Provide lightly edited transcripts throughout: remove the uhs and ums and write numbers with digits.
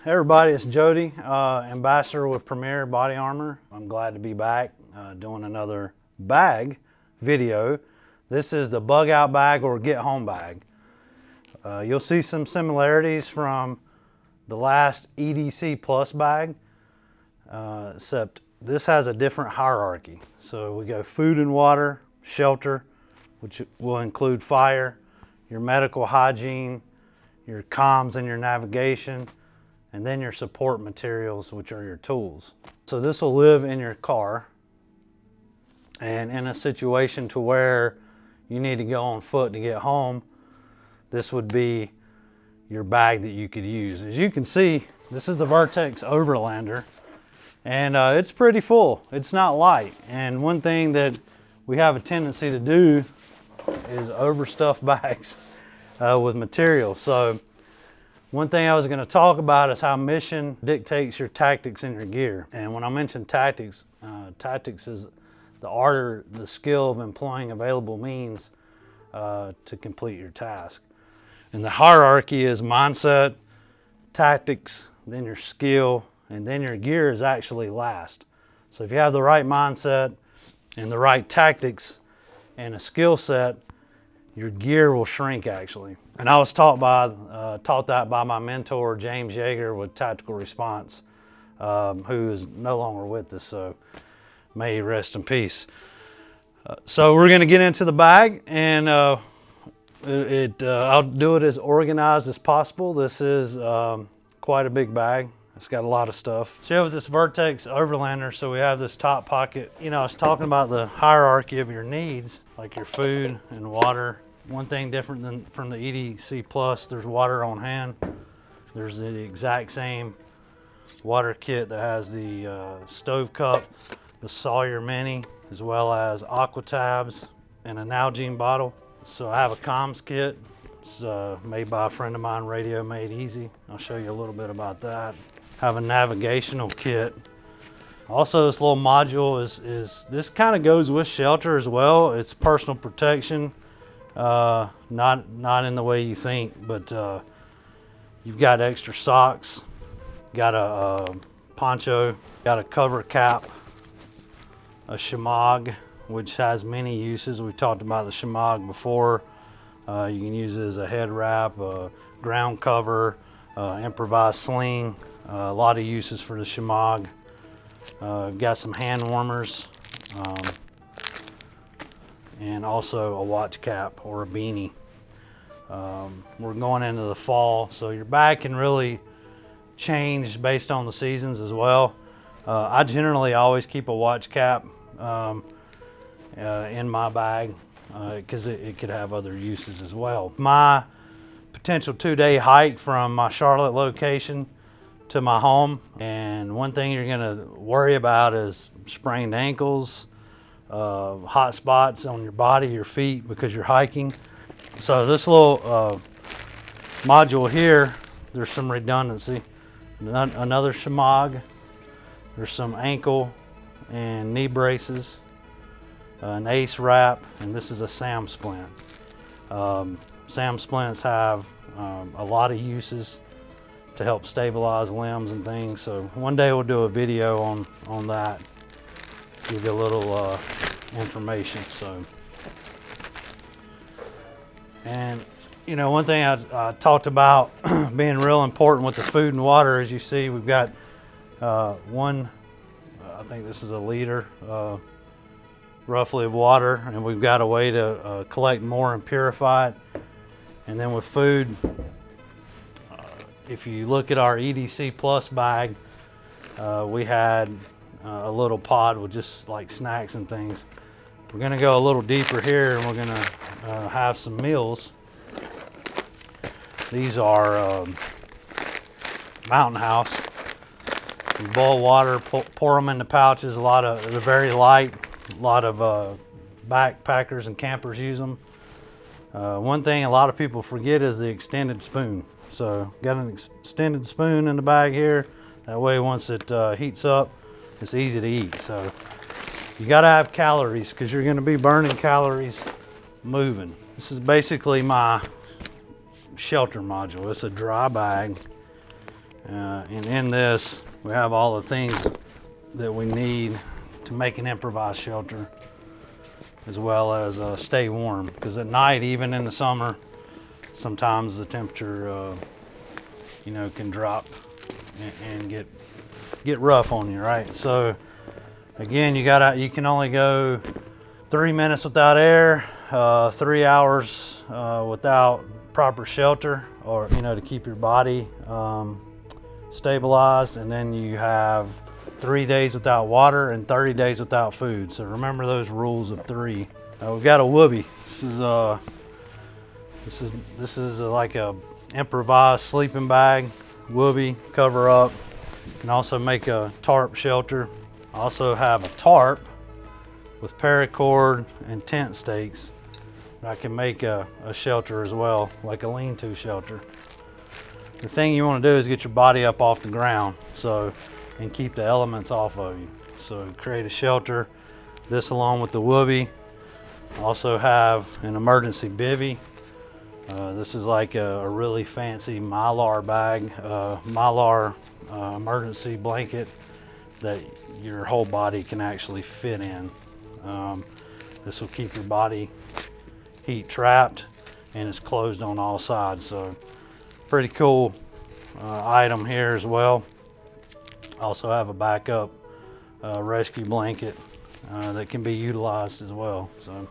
Hey everybody, it's Jody, ambassador with Premier Body Armor. I'm glad to be back doing another bag video. This is the bug out bag or get home bag. You'll see some similarities from the last EDC Plus bag, except this has a different hierarchy. So we go food and water, shelter, which will include fire, your medical hygiene, your comms and your navigation, and then your support materials, which are your tools. So this will live in your car, and in a situation to where you need to go on foot to get home, this would be your bag that you could use. As you can see, this is the Vertx Overlander, and it's pretty full. It's not light, and one thing that we have a tendency to do is overstuff bags with material. So one thing I was going to talk about is how mission dictates your tactics and your gear. And when I mention tactics, tactics is the art or the skill of employing available means to complete your task. And the hierarchy is mindset, tactics, then your skill, and then your gear is actually last. So if you have the right mindset and the right tactics and a skill set, your gear will shrink actually. And I was taught that by my mentor, James Yeager with Tactical Response, who is no longer with us, so may he rest in peace. So we're gonna get into the bag, and I'll do it as organized as possible. This is quite a big bag. It's got a lot of stuff. So with this Vertx Overlander, so we have this top pocket. You know, I was talking about the hierarchy of your needs, like your food and water. One thing different than from the EDC Plus, there's water on hand. There's the exact same water kit that has the stove cup, the Sawyer Mini, as well as aqua tabs and an Hygiene bottle. So I have a comms kit. It's made by a friend of mine, Radio Made Easy. I'll show you a little bit about that. Have a navigational kit. Also, this little module is this kind of goes with shelter as well. It's personal protection. Not in the way you think, but you've got extra socks, got a poncho, got a cover cap, a shemagh, which has many uses. We've talked about the shemagh before. You can use it as a head wrap, a ground cover, improvised sling. A lot of uses for the shemagh. Got some hand warmers. And also a watch cap or a beanie. We're going into the fall, so your bag can really change based on the seasons as well. I generally always keep a watch cap in my bag because it could have other uses as well. My potential 2-day hike from my Charlotte location to my home, and one thing you're gonna worry about is sprained ankles, hot spots on your body, your feet, because you're hiking. So this little module here, there's some redundancy. Another shemagh, there's some ankle and knee braces, an ace wrap, and this is a SAM splint. SAM splints have a lot of uses to help stabilize limbs and things. So one day we'll do a video on that. Give you a little information. So, and you know, one thing I talked about being real important with the food and water, as you see, we've got I think this is a liter roughly of water, and we've got a way to collect more and purify it. And then with food, if you look at our EDC Plus bag, we had a little pod with just like snacks and things. We're gonna go a little deeper here, and we're gonna have some meals. These are Mountain House. You boil water, pour them into pouches. They're very light. A lot of backpackers and campers use them. One thing a lot of people forget is the extended spoon. So got an extended spoon in the bag here. That way once it heats up, it's easy to eat. So you gotta have calories because you're gonna be burning calories moving. This is basically my shelter module. It's a dry bag, And in this, we have all the things that we need to make an improvised shelter, as well as stay warm. Because at night, even in the summer, sometimes the temperature, you know, can drop and get rough on you, right? So again, you can only go 3 minutes without air, 3 hours without proper shelter, or you know, to keep your body stabilized, and then you have 3 days without water and 30 days without food. So remember those rules of 3. We've got a whoopee. This is like a improvised sleeping bag, whoopee, cover up. You can also make a tarp shelter. I also have a tarp with paracord and tent stakes. I can make a shelter as well, like a lean-to shelter. The thing you want to do is get your body up off the ground, and keep the elements off of you. So create a shelter. This along with the whoopee. Also have an emergency bivvy. This is like a really fancy Mylar bag, Mylar emergency blanket that your whole body can actually fit in. This will keep your body heat trapped, and it's closed on all sides. So pretty cool item here as well. Also have a backup rescue blanket that can be utilized as well. So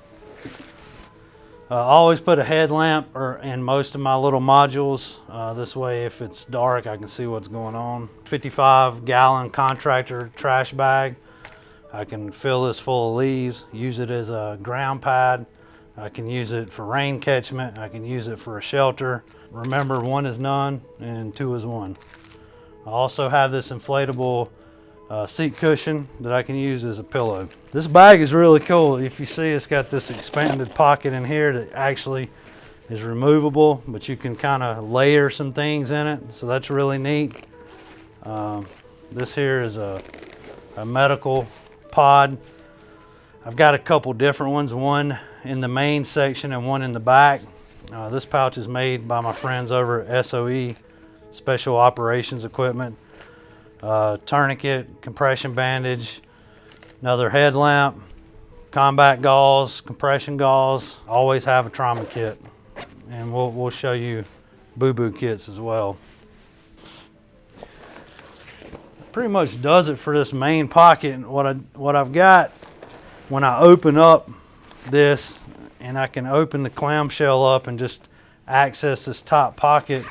I always put a headlamp in most of my little modules. This way, if it's dark, I can see what's going on. 55-gallon contractor trash bag. I can fill this full of leaves, use it as a ground pad. I can use it for rain catchment. I can use it for a shelter. Remember, 1 is none and 2 is 1. I also have this inflatable seat cushion that I can use as a pillow. This bag is really cool. If you see, it's got this expanded pocket in here that actually is removable, but you can kind of layer some things in it, so that's really neat. This here is a medical pod. I've got a couple different ones, one in the main section and one in the back. This pouch is made by my friends over at SOE, Special Operations Equipment. Tourniquet, compression bandage, another headlamp, combat gauze, compression gauze. Always have a trauma kit, and we'll show you boo-boo kits as well. Pretty much does it for this main pocket. What I've got, when I open up this, and I can open the clamshell up and just access this top pocket.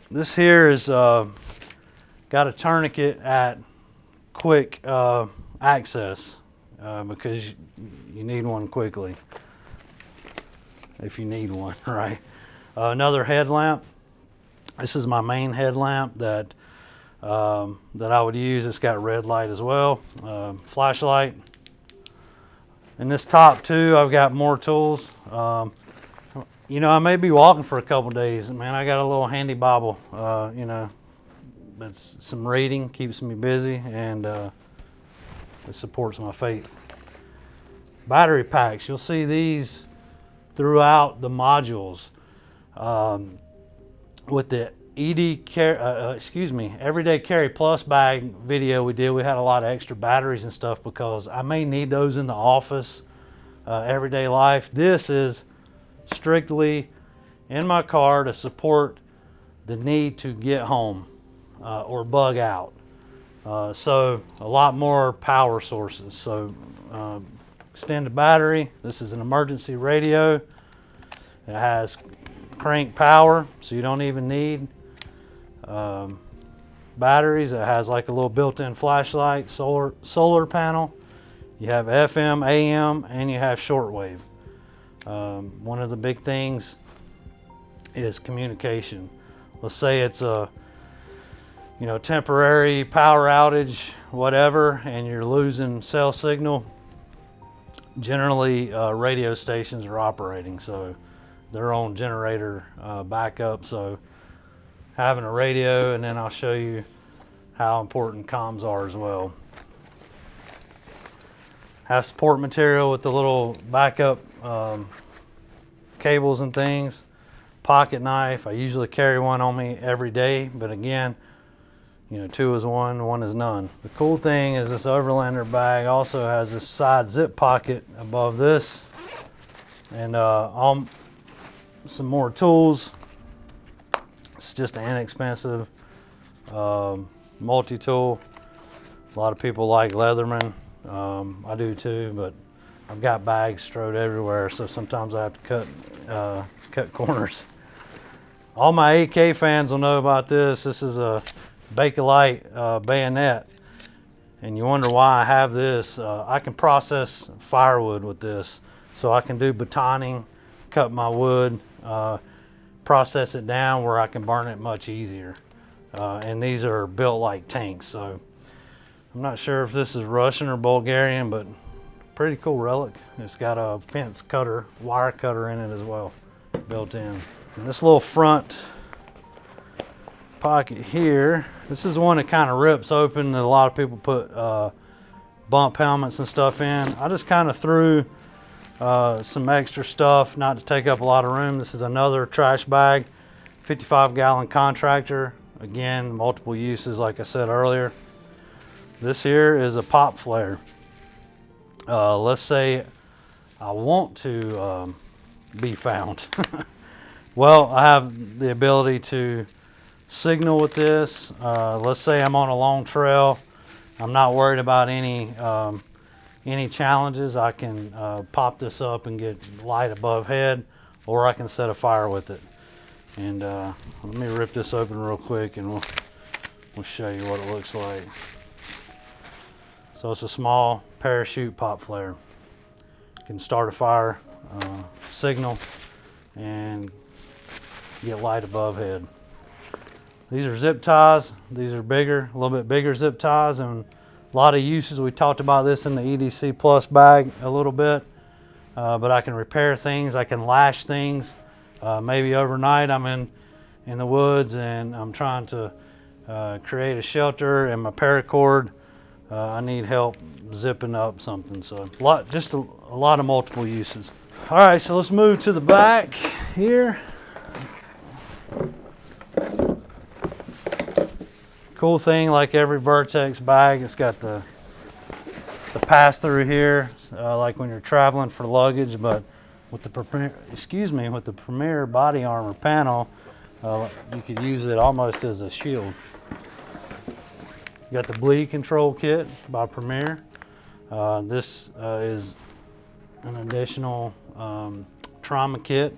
This here is got a tourniquet at quick access because you need one quickly if you need one, right? Another headlamp. This is my main headlamp that I would use. It's got red light as well. Flashlight. In this top too, I've got more tools. You know, I may be walking for a couple days. Man, I got a little handy Bible. You know, it's some reading, keeps me busy, and it supports my faith. Battery packs. You'll see these throughout the modules. With the Everyday Carry Plus bag video we did, we had a lot of extra batteries and stuff because I may need those in the office, everyday life. This is strictly in my car to support the need to get home or bug out. So a lot more power sources. So extended battery. This is an emergency radio. It has crank power, so you don't even need batteries. It has like a little built-in flashlight, solar panel. You have FM, AM, and you have shortwave. One of the big things is communication. Let's say it's a temporary power outage, whatever, and you're losing cell signal. Generally, radio stations are operating, so their own generator backup. So having a radio, and then I'll show you how important comms are as well. Have support material with the little backup cables and things. pocket knife. I usually carry one on me every day, but again, you know, 2 is 1, 1 is none. The cool thing is this Overlander bag also has this side zip pocket above this, and some more tools. It's just an inexpensive multi-tool. A lot of people like Leatherman. I do too, but I've got bags strode everywhere, so sometimes I have to cut corners. All my AK fans will know about this. This is a Bakelite bayonet, and you wonder why I have this. I can process firewood with this, so I can do batoning, cut my wood, process it down where I can burn it much easier. And these are built like tanks, so I'm not sure if this is Russian or Bulgarian, but pretty cool relic. It's got a fence cutter, wire cutter in it as well, built in. And this little front pocket here, this is one that kind of rips open that a lot of people put bump helmets and stuff in. I just kind of threw some extra stuff, not to take up a lot of room. This is another trash bag, 55-gallon contractor. Again, multiple uses like I said earlier. This here is a pop flare. Let's say I want to be found. Well, I have the ability to signal with this. Let's say I'm on a long trail. I'm not worried about any challenges. I can pop this up and get light above head, or I can set a fire with it. And let me rip this open real quick and we'll show you what it looks like. So it's a small parachute pop flare. You can start a fire, signal, and get light above head. These are zip ties. These are bigger, a little bit bigger zip ties, and a lot of uses. We talked about this in the EDC Plus bag a little bit, but I can repair things. I can lash things. Maybe overnight I'm in the woods and I'm trying to create a shelter, and my paracord, I need help zipping up something. So just a lot of multiple uses. All right, so let's move to the back here. Cool thing, like every Vertx bag, it's got the pass through here, like when you're traveling for luggage. But with the Premier body armor panel, you could use it almost as a shield. You got the bleed control kit by Premier. This is an additional trauma kit.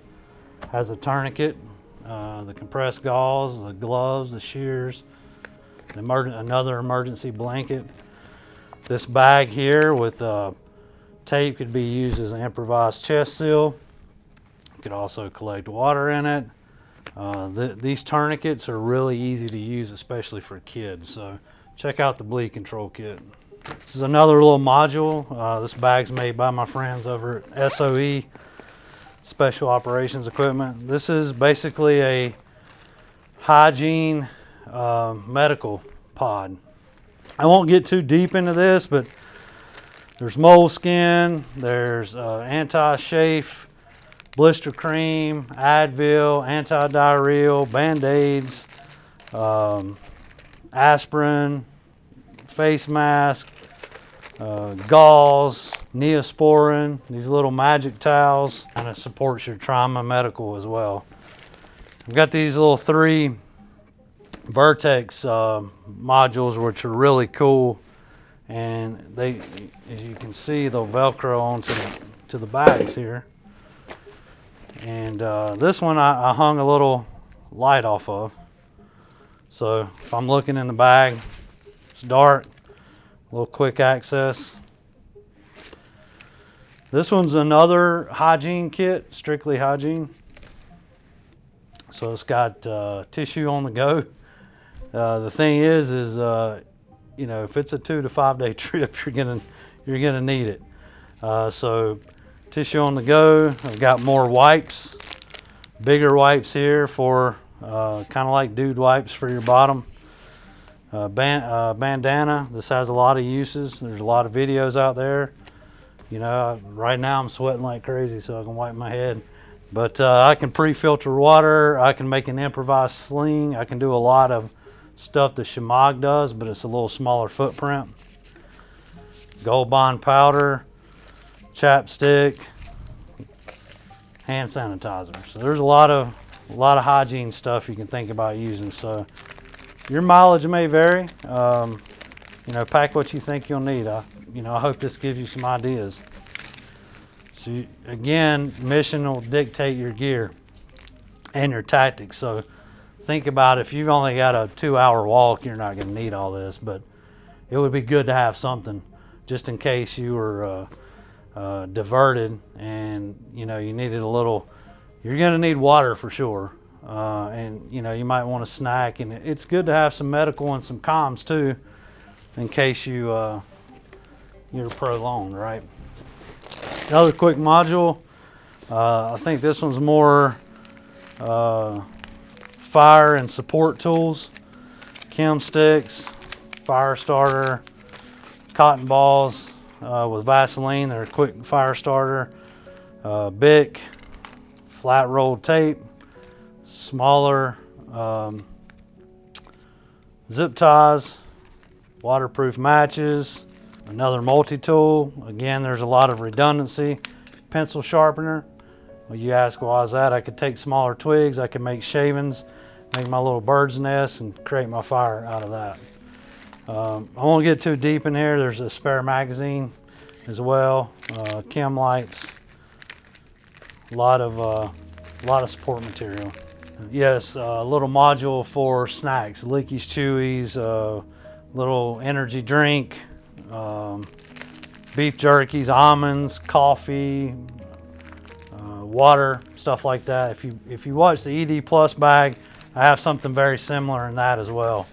Has a tourniquet, the compressed gauze, the gloves, the shears, another emergency blanket. This bag here with tape could be used as an improvised chest seal. You could also collect water in it. These tourniquets are really easy to use, especially for kids. So check out the bleed control kit. This is another little module. This bag's made by my friends over at SOE, Special Operations Equipment. This is basically a Hygiene medical pod. I won't get too deep into this, but there's moleskin, there's anti-chafe, blister cream, Advil, anti-diarrheal, Band-Aids, aspirin, face mask, gauze, Neosporin, these little magic towels, and it supports your trauma medical as well. I've got these little 3 Vertx modules, which are really cool, and they, as you can see, they'll Velcro onto the bags here. And this one I hung a little light off of, so if I'm looking in the bag, it's dark, a little quick access. This one's another Hygiene kit, strictly Hygiene. So it's got tissue on the go. The thing is you know, if it's a 2 to 5 day trip, you're gonna need it. So tissue on the go. I've got more wipes, bigger wipes here for kind of like dude wipes for your bottom. Bandana. This has a lot of uses. There's a lot of videos out there. You know, right now I'm sweating like crazy, so I can wipe my head. But I can pre-filter water. I can make an improvised sling. I can do a lot of stuff that Shimag does, but it's a little smaller footprint. Gold Bond powder, chapstick, hand sanitizer. So there's a lot of hygiene stuff you can think about using. So your mileage may vary. You know, pack what you think you'll need. I hope this gives you some ideas. So again, mission will dictate your gear and your tactics. So think about if you've only got a 2-hour walk, you're not going to need all this, but it would be good to have something just in case you were diverted and you needed a little. You're going to need water for sure, and you might want a snack, and it's good to have some medical and some comms too, in case you're prolonged, right? Another quick module. I think this one's more fire and support tools, chem sticks, fire starter, cotton balls with Vaseline. They're a quick fire starter. Bic, flat rolled tape, smaller zip ties, waterproof matches, another multi-tool. Again, there's a lot of redundancy. Pencil sharpener. Well, you ask, why is that? I could take smaller twigs, I could make shavings, make my little bird's nest, and create my fire out of that. I won't get too deep in here. There's a spare magazine as well, chem lights, a lot of support material. Yes, a little module for snacks, Lickies, Chewies, little energy drink, beef jerkies, almonds, coffee, water, stuff like that. If you watch the ED Plus bag, I have something very similar in that as well.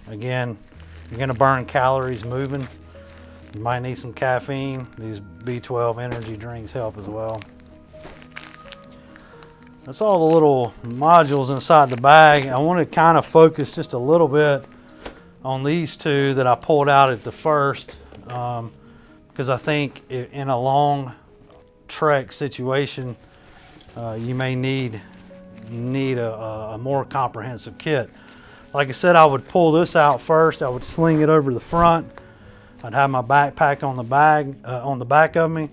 Again, you're going to burn calories moving. You might need some caffeine. These B12 energy drinks help as well. That's all the little modules inside the bag. I want to kind of focus just a little bit on these two that I pulled out at the first, because I think in a long trek situation, you may need a more comprehensive kit. Like I said, I would pull this out first. I would sling it over the front. I'd have my backpack on the back of me,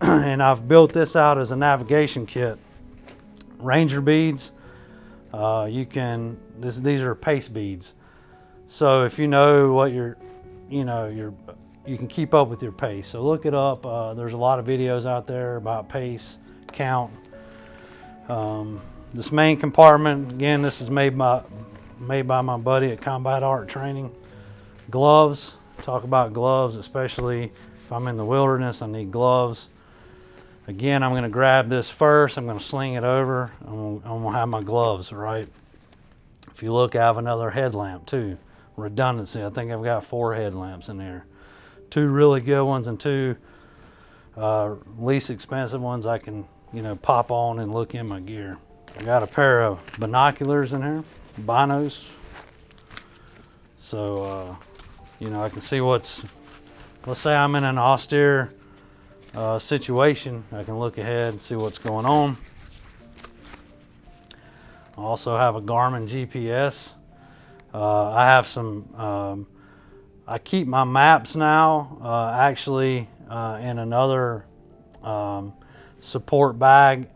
and I've built this out as a navigation kit. Ranger beads. These are pace beads. So if you know what you can keep up with your pace. So look it up. There's a lot of videos out there about pace, count. This main compartment, again, this is made by my buddy at Combat Art Training. Gloves. Talk about gloves, especially if I'm in the wilderness, I need gloves. Again, I'm going to grab this first. I'm going to sling it over. I'm going to have my gloves, right? If you look, I have another headlamp too. Redundancy. I think I've got 4 headlamps in there. 2 really good ones and 2 least expensive ones I can, pop on and look in my gear. I got a pair of binoculars in here, binos. So, I can see let's say I'm in an austere situation. I can look ahead and see what's going on. I also have a Garmin GPS. I have some, I keep my maps now actually in another support bag.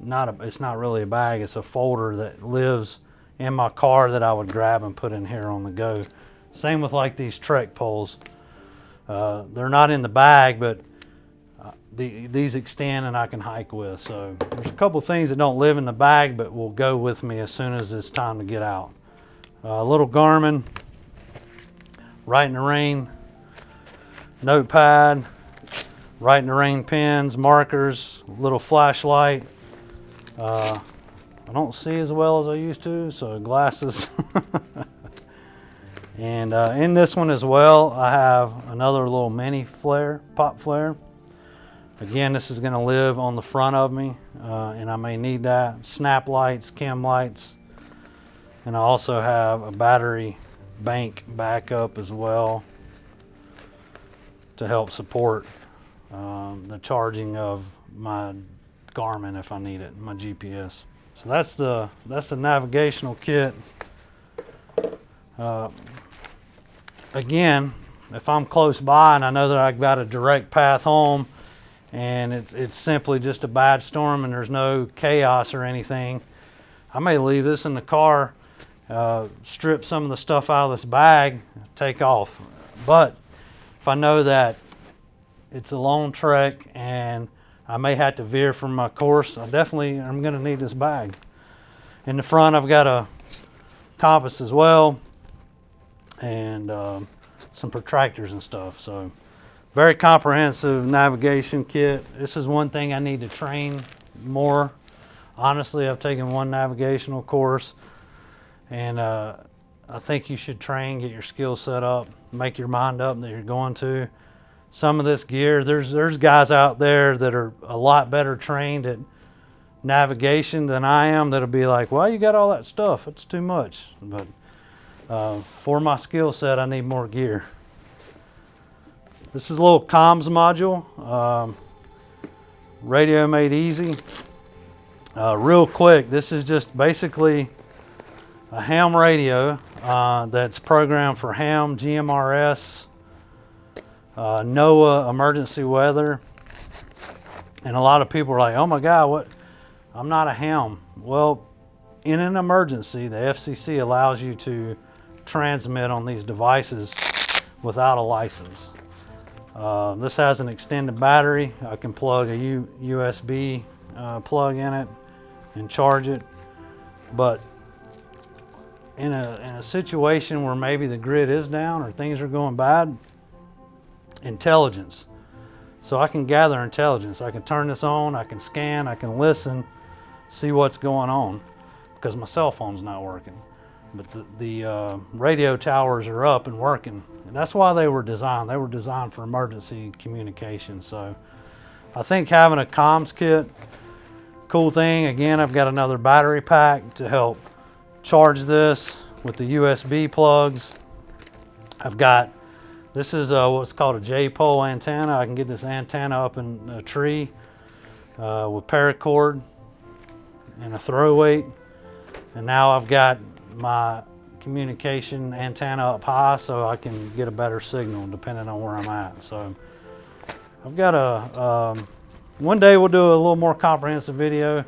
It's not really a bag, it's a folder that lives in my car that I would grab and put in here on the go. Same with like these trek poles. They're not in the bag, but these extend and I can hike with. So there's a couple things that don't live in the bag but will go with me as soon as it's time to get out. A little Garmin, Right in the Rain notepad, Right in the Rain pens, markers, little flashlight. I don't see as well as I used to, so glasses. And in this one as well, I have another little mini flare, pop flare. Again, this is going to live on the front of me, and I may need that. Snap lights, chem lights, and I also have a battery bank backup as well to help support the charging of my Garmin if I need it, my GPS. So that's the navigational kit. Again, if I'm close by and I know that I've got a direct path home and it's simply just a bad storm and there's no chaos or anything, I may leave this in the car, strip some of the stuff out of this bag, take off. But if I know that it's a long trek and I may have to veer from my course, I'm going to need this bag. In the front, I've got a compass as well, and some protractors and stuff. So very comprehensive navigation kit. This is one thing I need to train more. Honestly, I've taken one navigational course, and I think you should train, get your skills set up, make your mind up that you're going to. Some of this gear, there's guys out there that are a lot better trained at navigation than I am that'll be like, well, you got all that stuff, it's too much. But for my skill set, I need more gear. This is a little comms module, radio made easy. Real quick, this is just basically a ham radio that's programmed for ham, GMRS, NOAA, emergency weather. And a lot of people are like, oh my God, what? I'm not a ham. Well, in an emergency, the FCC allows you to transmit on these devices without a license. This has an extended battery. I can plug a USB plug in it and charge it. But in a situation where maybe the grid is down or things are going bad, intelligence. So I can gather intelligence. I can turn this on, I can scan, I can listen, see what's going on, because my cell phone's not working. But the radio towers are up and working. And that's why they were designed. They were designed for emergency communication. So I think having a comms kit, cool thing. Again, I've got another battery pack to help charge this with the USB plugs. I've got, this is what's called a J-pole antenna. I can get this antenna up in a tree with paracord and a throw weight. And now I've got my communication antenna up high so I can get a better signal depending on where I'm at. So I've got a, one day we'll do a little more comprehensive video.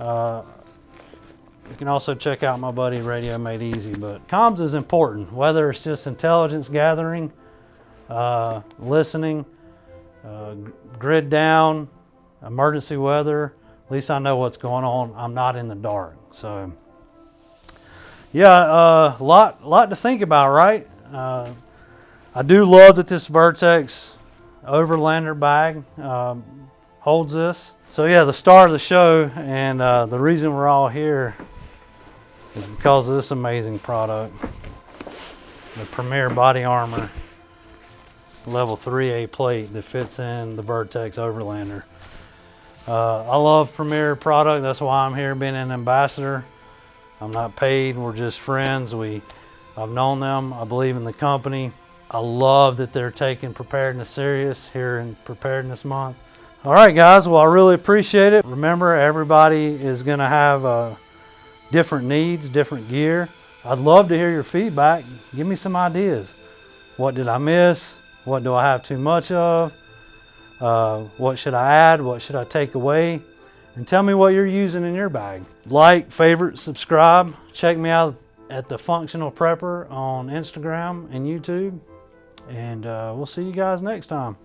You can also check out my buddy Radio Made Easy, but comms is important, whether it's just intelligence gathering, listening, grid down, emergency weather. At least I know what's going on. I'm not in the dark. So yeah, a lot to think about, right? I do love that this Vertx Overlander bag holds this. So yeah, the star of the show and the reason we're all here is because of this amazing product, the Premier Body Armor Level 3A plate that fits in the Vertx Overlander. I love Premier product. That's why I'm here being an ambassador. I'm not paid. We're just friends. I've known them. I believe in the company. I love that they're taking preparedness serious here in Preparedness Month. All right, guys. Well, I really appreciate it. Remember, everybody is going to have different needs, different gear. I'd love to hear your feedback. Give me some ideas. What did I miss? What do I have too much of? What should I add? What should I take away? And tell me what you're using in your bag. Like, favorite, subscribe. Check me out at The Functional Prepper on Instagram and YouTube. And we'll see you guys next time.